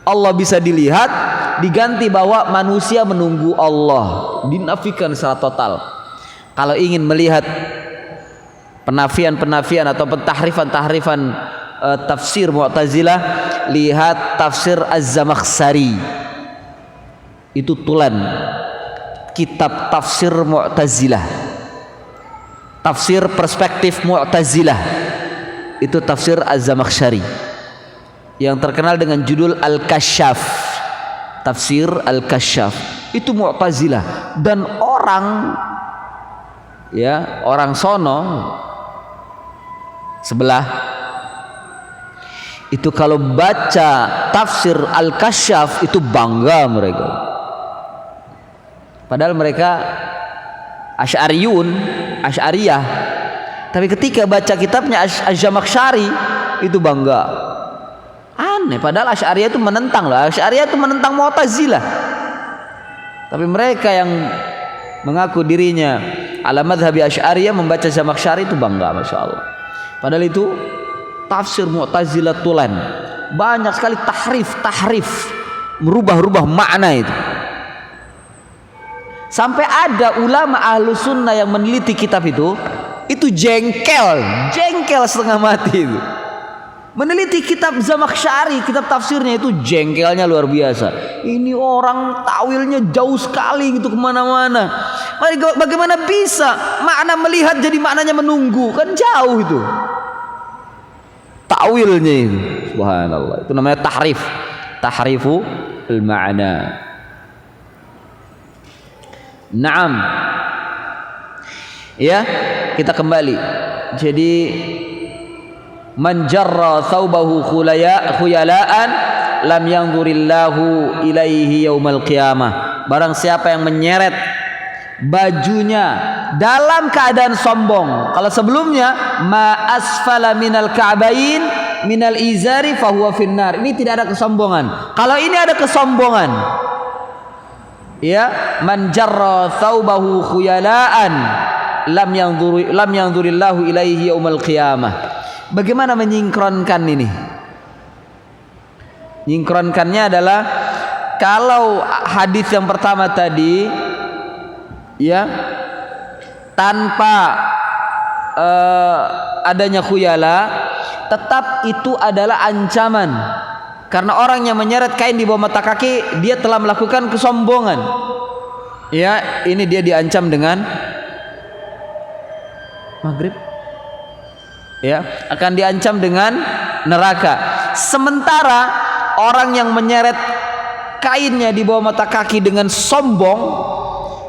Allah bisa dilihat, diganti bahwa manusia menunggu Allah. Dinafikan secara total. Kalau ingin melihat penafian-penafian atau tahrifan-tahrifan tafsir Mu'tazilah, lihat tafsir Az-Zamakhsyari. Itu tulan kitab tafsir Mu'tazilah. Tafsir perspektif Mu'tazilah. Itu tafsir Az-Zamakhsyari yang terkenal dengan judul Al-Kasyaf. Tafsir Al-Kasyaf itu Mu'tazilah. Dan orang sono sebelah itu kalau baca tafsir Al-Kasyaf itu bangga mereka. Padahal mereka Asy'ariyah. Tapi ketika baca kitabnya Az-Zamakhsyari itu bangga. Aneh, padahal Asy'ariyah itu menentang loh. Asy'ariyah itu menentang Mu'tazilah. Tapi mereka yang mengaku dirinya ala madhabi Asy'ariyah membaca Zamakhsyari itu bangga, Masya Allah. Padahal itu tafsir Mu'tazilah tulan. Banyak sekali tahrif, merubah-rubah makna itu. Sampai ada ulama ahlu sunnah yang meneliti kitab itu jengkel setengah mati itu. Meneliti kitab Zamakhsyari, kitab tafsirnya itu jengkelnya luar biasa. Ini orang takwilnya jauh sekali gitu kemana-mana. Bagaimana bisa makna melihat jadi maknanya menunggu? Kan jauh itu takwilnya itu. Subhanallah. Itu namanya tahrifu al-ma'na. Naam. Ya, kita kembali. Jadi man jarra thawbahu khuyala'an lam yanzurillahu ilaihi yaumal qiyamah. Barang siapa yang menyeret bajunya dalam keadaan sombong. Kalau sebelumnya ma asfala minal ka'bain minal izari fahuwa finnar. Ini tidak ada kesombongan. Kalau ini ada kesombongan. Ya, man jarra thawbahu khuyala'an lam yanzurillahu ilaihi yaumal qiyamah. Bagaimana menyingkronkan ini? Menyingkronkannya adalah kalau hadis yang pertama tadi ya tanpa adanya khuyala, tetap itu adalah ancaman. Karena orang yang menyeret kain di bawah mata kaki, dia telah melakukan kesombongan. Ya, ini dia diancam dengan maghrib. Ya, akan diancam dengan neraka. Sementara orang yang menyeret kainnya di bawah mata kaki dengan sombong,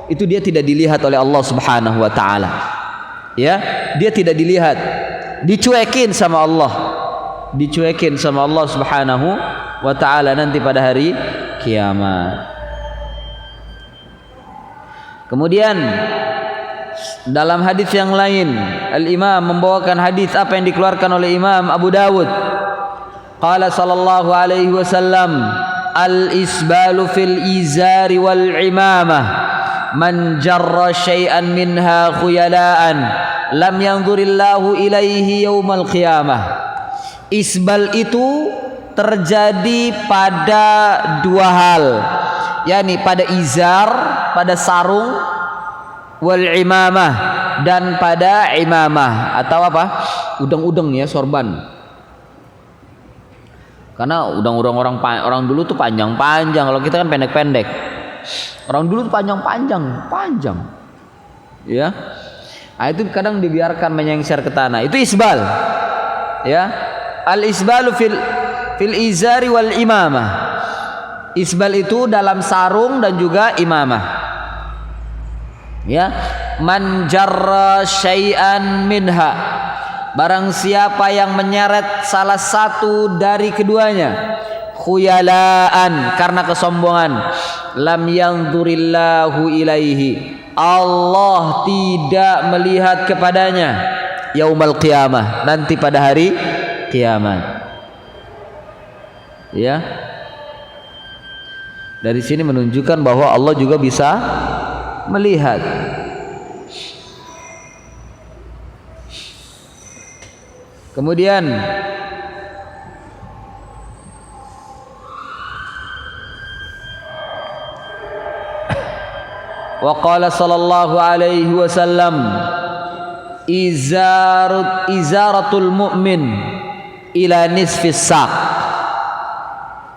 itu dia tidak dilihat oleh Allah Subhanahu wa taala. Ya, dia tidak dilihat, dicuekin sama Allah. dicuekin sama Allah Subhanahu wa taala nanti pada hari kiamat. Kemudian dalam hadis yang lain, Al-Imam membawakan hadis apa yang dikeluarkan oleh Imam Abu Dawud. Qala sallallahu alaihi wasallam, al-isbalu fil izari wal imamah, man jarra syai'an minha khuyalaan lam yanzurillahu ilaihi yaumal qiyamah. Isbal itu terjadi pada dua hal, yakni pada izar, pada sarung, wal imamah, dan pada imamah atau apa? Udeng-udeng ya, sorban. Karena udeng-udeng orang dulu tuh panjang-panjang, kalau kita kan pendek-pendek. Orang dulu tuh panjang. Ya. Nah, itu kadang dibiarkan menyengsar ke tanah. Itu isbal. Ya. Al-isbalu fil izari wal imamah. Isbal itu dalam sarung dan juga imamah. Ya, man jarra syai'an minha, barang siapa yang menyeret salah satu dari keduanya, khuyalaan, karena kesombongan, lam yanzurillahu ilaihi, Allah tidak melihat kepadanya yaumal qiyamah, nanti pada hari kiamat. Ya, dari sini menunjukkan bahwa Allah juga bisa melihat. Kemudian wa qala sallallahu alaihi wasallam, izaratul mu'min ila nisfis saq.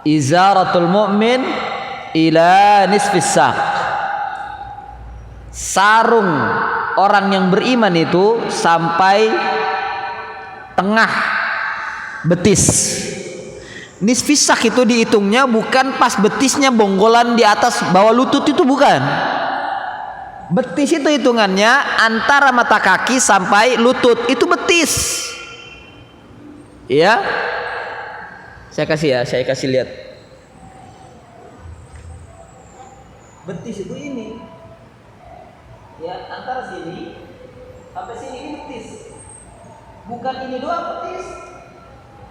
Izaratul mu'min ila nisfis saq. Sarung orang yang beriman itu sampai tengah betis. Nisfis saq itu dihitungnya bukan pas betisnya bonggolan di atas bawah lutut, itu bukan. Betis itu hitungannya antara mata kaki sampai lutut, itu betis. Ya, saya kasih lihat. Betis itu ini, ya, antara sini sampai sini, ini betis. Bukan ini doang betis,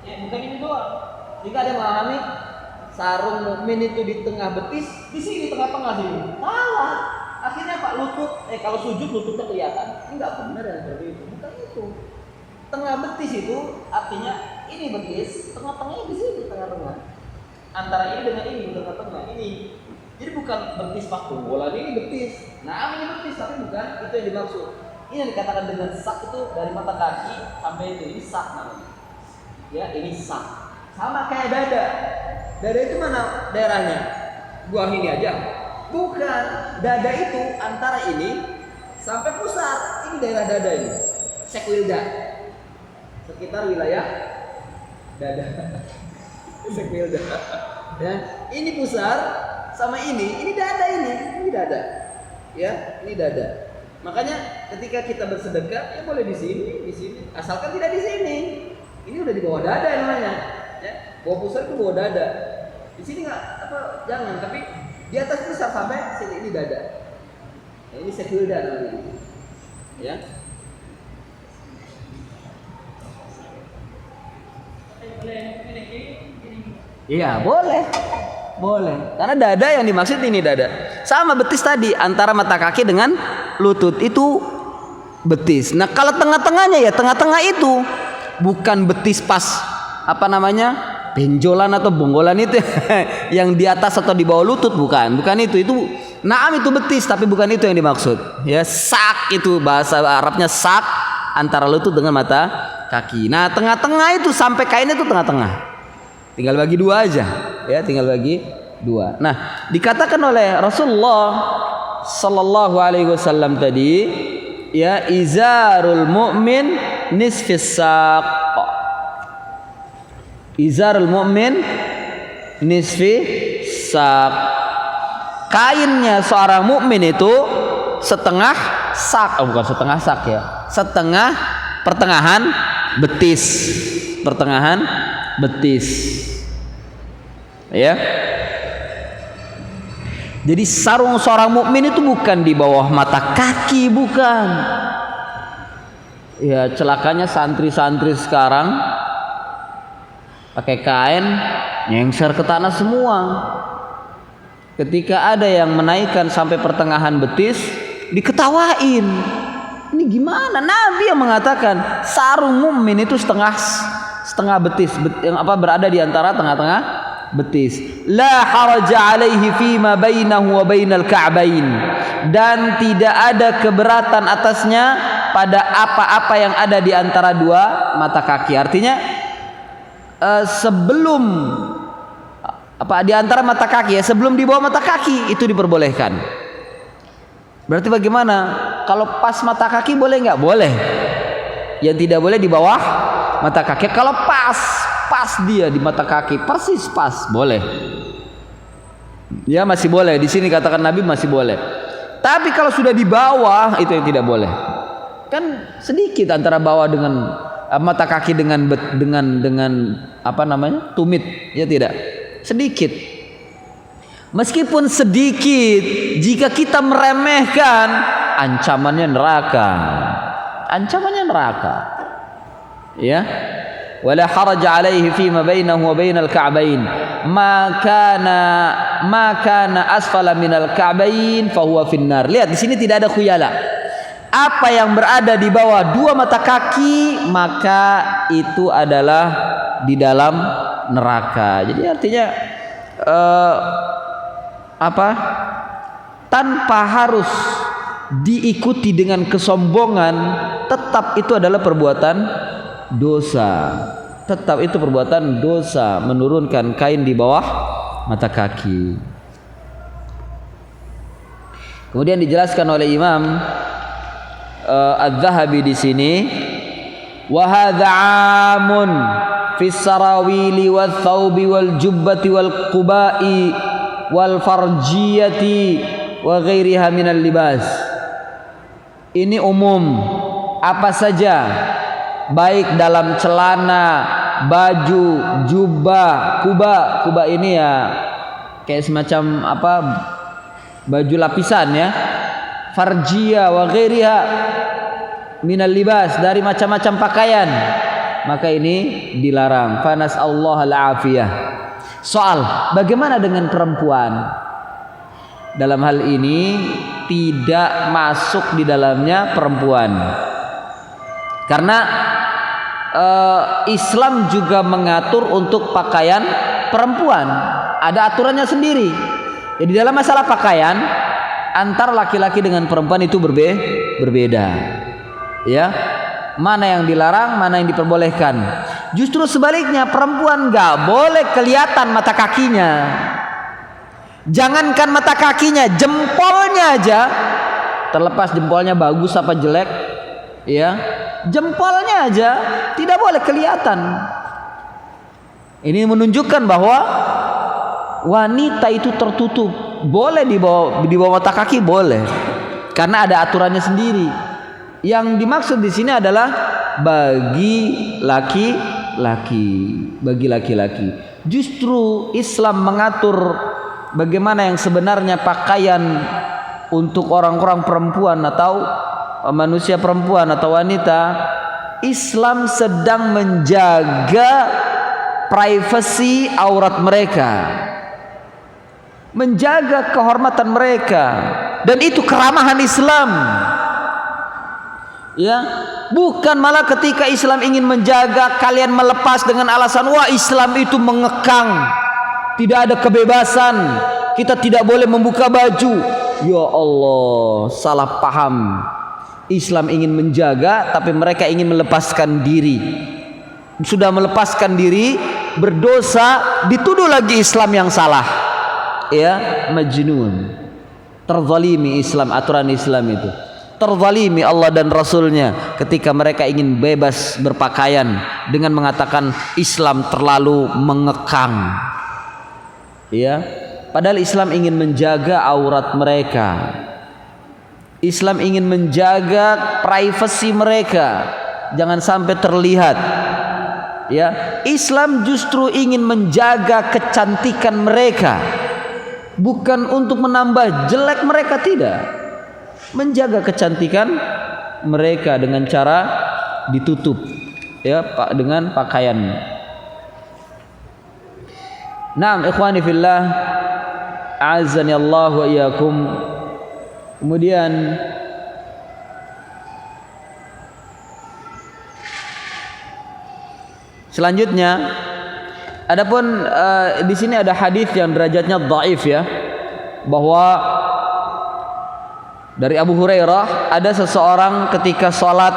ya, bukan ini doang. Jika ada yang mengalami sarung mukmin itu di tengah betis, di sini tengah-tengah sini, salah. Akhirnya Pak lutut, kalau sujud lututnya kelihatan. Enggak benar yang seperti itu. Bukan itu. Tengah betis itu artinya ini betis, tengah-tengahnya di sini, tengah-tengah. Antara ini dengan ini, tengah-tengah ini. Jadi bukan betis pak bola, ini betis. Nah, ini betis tapi bukan itu yang dimaksud. Ini yang dikatakan dengan sak itu dari mata kaki sampai itu, ini sak namanya. Ya, ini sak. Sama kayak dada. Dada itu mana daerahnya? Buah ini aja. Bukan, dada itu antara ini sampai pusat. Ini daerah dada ini, sekwilda, sekitar wilayah dada. Sekwilda. Ya, ini pusar sama ini dada, ini dada. Ya, ini dada. Makanya ketika kita bersedekah, ya boleh di sini, asalkan tidak di sini. Ini udah di bawah dada namanya. Ya, bawah pusar itu bawah dada. Di sini nggak apa, jangan, tapi di atas itu sampai sini, ini dada. Ya, ini sekwilda namanya. Ya. Iya, boleh. Karena dada yang dimaksud ini dada. Sama betis tadi, antara mata kaki dengan lutut itu betis. Nah, kalau tengah-tengahnya ya, tengah-tengah itu bukan betis pas apa namanya? Benjolan atau bonggolan itu yang di atas atau di bawah lutut, bukan itu. Naam, itu betis tapi bukan itu yang dimaksud. Ya, sak itu bahasa Arabnya, sak, antara lutut dengan mata kaki. Nah, tengah-tengah itu sampai kainnya itu tengah-tengah. Tinggal bagi dua aja, ya, tinggal bagi dua. Nah, dikatakan oleh Rasulullah sallallahu alaihi wasallam tadi, ya, izarul mu'min nisfis saq. Izarul mu'min nisfi sak. Kainnya seorang mukmin itu setengah sak, bukan setengah sak ya, setengah pertengahan betis, pertengahan betis. Ya. Jadi sarung seorang mukmin itu bukan di bawah mata kaki, bukan. Ya, celakanya santri-santri sekarang pakai kain nyengser ke tanah semua. Ketika ada yang menaikkan sampai pertengahan betis, diketawain. Ini gimana? Nabi yang mengatakan sarung mukmin itu setengah betis, yang berada di antara tengah-tengah betis. La haraja alaihi fima bainahu wa bainal ka'bain, dan tidak ada keberatan atasnya pada apa-apa yang ada di antara dua mata kaki. Artinya sebelum di antara mata kaki, ya, sebelum di bawah mata kaki itu diperbolehkan. Berarti bagaimana? Kalau pas mata kaki boleh nggak? Boleh. Yang tidak boleh di bawah mata kaki. Kalau pas dia di mata kaki, persis pas, boleh. Ya, masih boleh. Di sini katakan Nabi masih boleh. Tapi kalau sudah di bawah, itu yang tidak boleh. Kan sedikit antara bawah dengan mata kaki dengan tumit, ya tidak? Sedikit. Meskipun sedikit, jika kita meremehkan, ancamannya neraka. Ya. Wala haraja alaihi fima bainahu wa bainal ka'bain. Ma kana asfala minal ka'bain fahuwa finnar. Lihat di sini tidak ada khuyala. Apa yang berada di bawah dua mata kaki, maka itu adalah di dalam neraka. Jadi artinya tanpa harus diikuti dengan kesombongan, tetap itu adalah perbuatan dosa. Tetap itu perbuatan dosa, menurunkan kain di bawah mata kaki. Kemudian dijelaskan oleh Imam Adz-Dzahabi di sini, wa hadza 'amun fi sarawili wal thawbi wal jubbati wal qubai wal farjiyati wa ghairiha minal libas. Ini umum, apa saja, baik dalam celana, baju, jubah, kuba ini ya kayak semacam baju lapisan, ya. Farjiyah wa ghairiha minal libas, dari macam-macam pakaian, maka ini dilarang. Fanas Allah al-afiyah. Soal bagaimana dengan perempuan? Dalam hal ini tidak masuk di dalamnya perempuan, karena Islam juga mengatur untuk pakaian perempuan, ada aturannya sendiri. Jadi dalam masalah pakaian antara laki-laki dengan perempuan itu berbeda, ya. Mana yang dilarang, mana yang diperbolehkan. Justru sebaliknya, perempuan nggak boleh kelihatan mata kakinya. Jangankan mata kakinya, jempolnya aja, terlepas jempolnya bagus apa jelek, ya, jempolnya aja tidak boleh kelihatan. Ini menunjukkan bahwa wanita itu tertutup. Boleh di bawah mata kaki, boleh, karena ada aturannya sendiri. Yang dimaksud di sini adalah bagi laki-laki. Justru Islam mengatur bagaimana yang sebenarnya pakaian untuk orang-orang perempuan atau manusia perempuan atau wanita. Islam sedang menjaga privasi aurat mereka, menjaga kehormatan mereka, dan itu keramahan Islam. Ya, bukan malah ketika Islam ingin menjaga, kalian melepas dengan alasan wah Islam itu mengekang, tidak ada kebebasan, kita tidak boleh membuka baju. Ya Allah, salah paham. Islam ingin menjaga, tapi mereka ingin melepaskan diri. Sudah melepaskan diri, berdosa, dituduh lagi Islam yang salah. Ya, majnun. Terzalimi Islam, aturan Islam itu. Terzalimi Allah dan Rasulnya ketika mereka ingin bebas berpakaian dengan mengatakan Islam terlalu mengekang. Ya, padahal Islam ingin menjaga aurat mereka. Islam ingin menjaga privasi mereka, jangan sampai terlihat. Ya, Islam justru ingin menjaga kecantikan mereka, bukan untuk menambah jelek mereka, tidak. Menjaga kecantikan mereka dengan cara ditutup, ya, dengan pakaian. Naam, ikhwani fillah, a'azzani Allah wa iyyakum. Kemudian selanjutnya, adapun di sini ada hadis yang derajatnya dhaif, ya, bahwa dari Abu Hurairah ada seseorang ketika sholat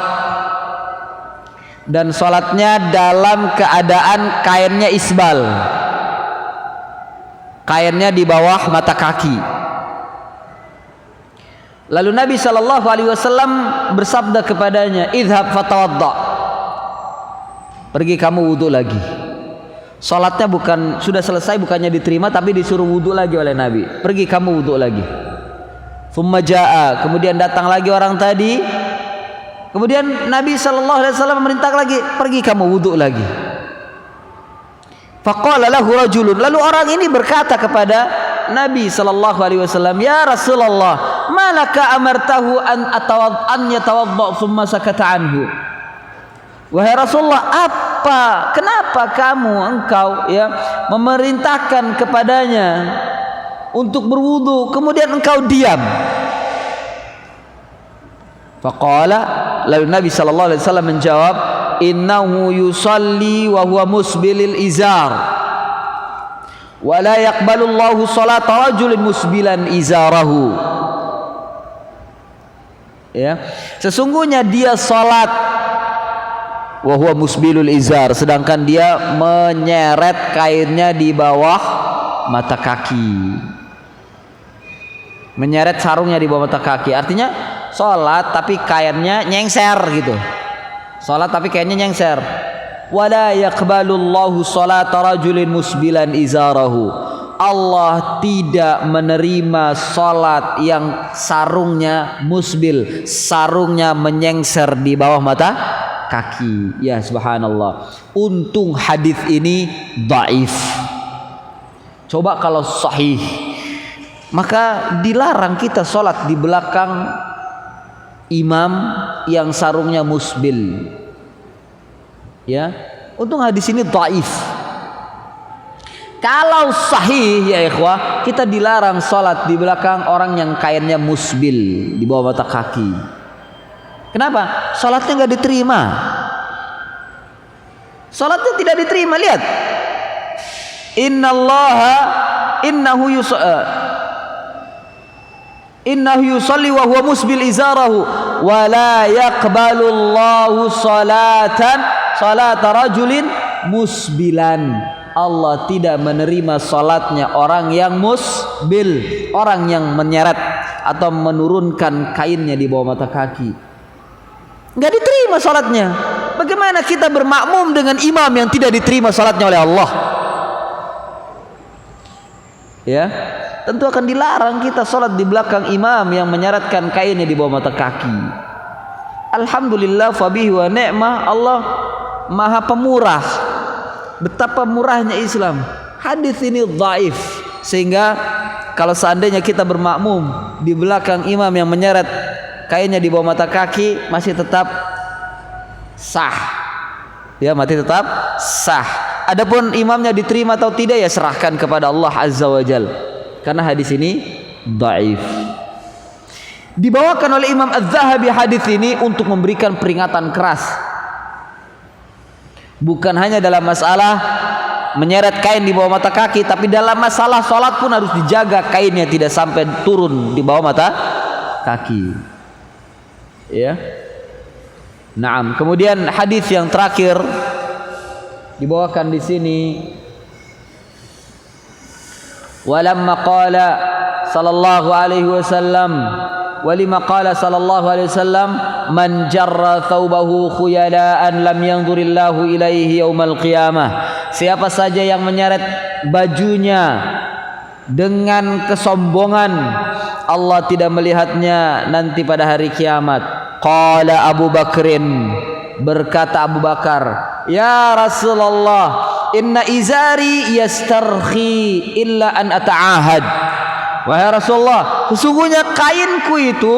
dan sholatnya dalam keadaan kainnya isbal, kainnya di bawah mata kaki. Lalu Nabi SAW bersabda kepadanya, idhab fatawadda, pergi kamu wudhu lagi. Salatnya sudah selesai, bukannya diterima, tapi disuruh wudhu lagi oleh Nabi. Pergi kamu wudhu lagi. Thumma jaa, kemudian datang lagi orang tadi. Kemudian Nabi SAW memerintah lagi, pergi kamu wudhu lagi. Faqala lahu rajulun, lalu orang ini berkata kepada Nabi SAW, ya Rasulullah, malaka amartahu an yatawadda thumma sakata anhu. Wahai Rasulullah, kenapa engkau ya memerintahkan kepadanya untuk berwudu, kemudian engkau diam? Faqala, lalu Nabi SAW menjawab, innahu yusalli wa huwa musbilil izar, wa la yaqbalullahu salata rajulin musbilan izarahu. Ya, sesungguhnya dia salat wa huwa musbilul izar, sedangkan dia menyeret kainnya di bawah mata kaki, menyeret sarungnya di bawah mata kaki. Artinya sholat tapi kainnya nyengser gitu, sholat tapi kainnya nyengser. Wala yaqbalullahu salata rajulin musbilan izarahu, Allah tidak menerima sholat yang sarungnya musbil, sarungnya menyengser di bawah mata kaki. Ya subhanallah, untung hadis ini dhaif. Coba kalau sahih, maka dilarang kita sholat di belakang imam yang sarungnya musbil. Ya, untung hadis ini dhaif. Kalau sahih, ya ikhwah, kita dilarang sholat di belakang orang yang kainnya musbil di bawah mata kaki. Kenapa? Sholatnya nggak diterima. Sholatnya tidak diterima. Lihat, innahu yusalli wa huwa musbil izarahu wa la yaqbalullahu salata rajulin musbilan. Allah tidak menerima salatnya orang yang musbil, orang yang menyeret atau menurunkan kainnya di bawah mata kaki. Nggak diterima salatnya. Bagaimana kita bermakmum dengan imam yang tidak diterima salatnya oleh Allah? Ya, tentu akan dilarang kita salat di belakang imam yang menyeretkan kainnya di bawah mata kaki. Alhamdulillah, fabihi wa ni'mah, Allah Maha Pemurah. Betapa murahnya Islam. Hadis ini dhaif, sehingga kalau seandainya kita bermakmum di belakang imam yang menyeret kainnya di bawah mata kaki, masih tetap sah. Ya, masih tetap sah. Adapun imamnya diterima atau tidak, ya serahkan kepada Allah Azza wa Jal, karena hadis ini dhaif. Dibawakan oleh Imam Az-Zahabi hadis ini untuk memberikan peringatan keras, bukan hanya dalam masalah menyeret kain di bawah mata kaki, tapi dalam masalah sholat pun harus dijaga kainnya tidak sampai turun di bawah mata kaki. Ya. Naam. Kemudian hadis yang terakhir dibawakan di sini, walamma qala sallallahu alaihi wasallam, walima qala sallallahu alaihi wasallam, man jarra thawbahu khuyala'an lam yanzurillahu ilaihi yaumal qiyamah. Siapa saja yang menyeret bajunya dengan kesombongan, Allah tidak melihatnya nanti pada hari kiamat. Qala Abu Bakrin, berkata Abu Bakar, "Ya Rasulullah, inna izari yastarkhi illa an ata'ahad." Wahai Rasulullah, sesungguhnya kainku itu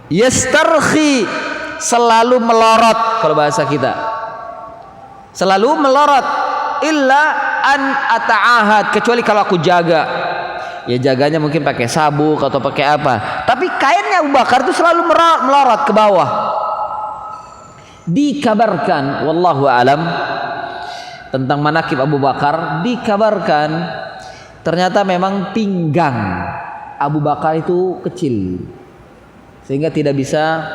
yastarkhi, selalu melorot, kalau bahasa kita selalu melorot, illa an ata'ahad, kecuali kalau aku jaga. Ya jaganya mungkin pakai sabuk atau pakai apa, tapi kainnya Abu Bakar itu selalu melorot ke bawah. Dikabarkan, wallahu alam, tentang manakib Abu Bakar, dikabarkan ternyata memang pinggang Abu Bakar itu kecil sehingga tidak bisa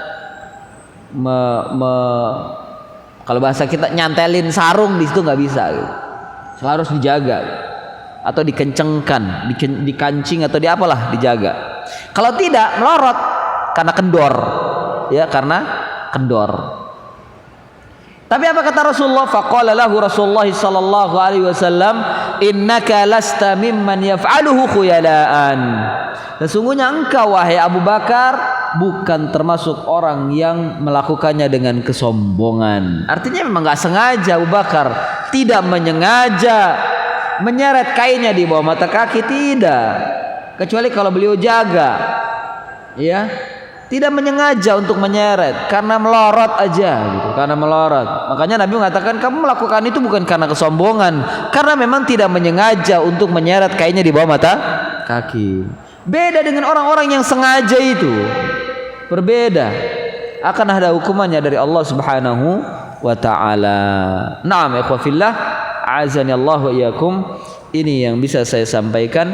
kalau bahasa kita nyantelin sarung di situ, nggak bisa gitu. Selalu harus dijaga atau dikencengkan, dikancing atau diapalah, dijaga. Kalau tidak melorot karena kendor, ya karena kendor. Tapi apa kata Rasulullah? Faqala lahu Rasulullah sallallahu alaihi wasallam, innaka lasta mimman yaf'aluhu khuyalaan. Sesungguhnya engkau wahai Abu Bakar bukan termasuk orang yang melakukannya dengan kesombongan. Artinya memang enggak sengaja Abu Bakar, tidak menyengaja menyeret kainnya di bawah mata kaki, tidak, kecuali kalau beliau jaga, ya, tidak menyengaja untuk menyeret, karena melorot aja gitu, karena melorot. Makanya Nabi mengatakan kamu melakukan itu bukan karena kesombongan, karena memang tidak menyengaja untuk menyeret kainnya di bawah mata kaki. Beda dengan orang-orang yang sengaja itu, berbeda, akan ada hukumannya dari Allah Subhanahu wa taala. Naam ya ikhwafillah, azani Allah wa iyyakum. Ini yang bisa saya sampaikan,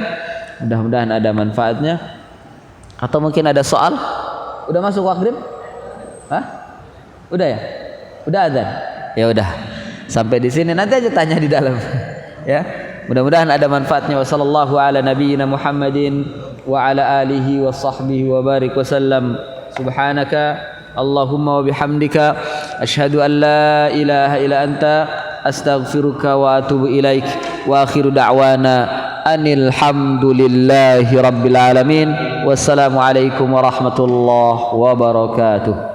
mudah-mudahan ada manfaatnya. Atau mungkin ada soal? Udah masuk maghrib? Hah? Udah ya? Udah adzan? Ya udah. Sampai di sini, nanti aja tanya di dalam. Ya. Mudah-mudahan ada manfaatnya. Wassallallahu ala nabiyyina Muhammadin wa ala alihi wa sahbihi wa barik wa sallam. Subhanaka Allahumma wa bihamdika asyhadu an la ilaha illa anta astaghfiruka wa atubu ilaik. Wa akhiru da'wana anil hamdulillahi rabbil alamin. Wassalamu alaikum warahmatullahi wabarakatuh.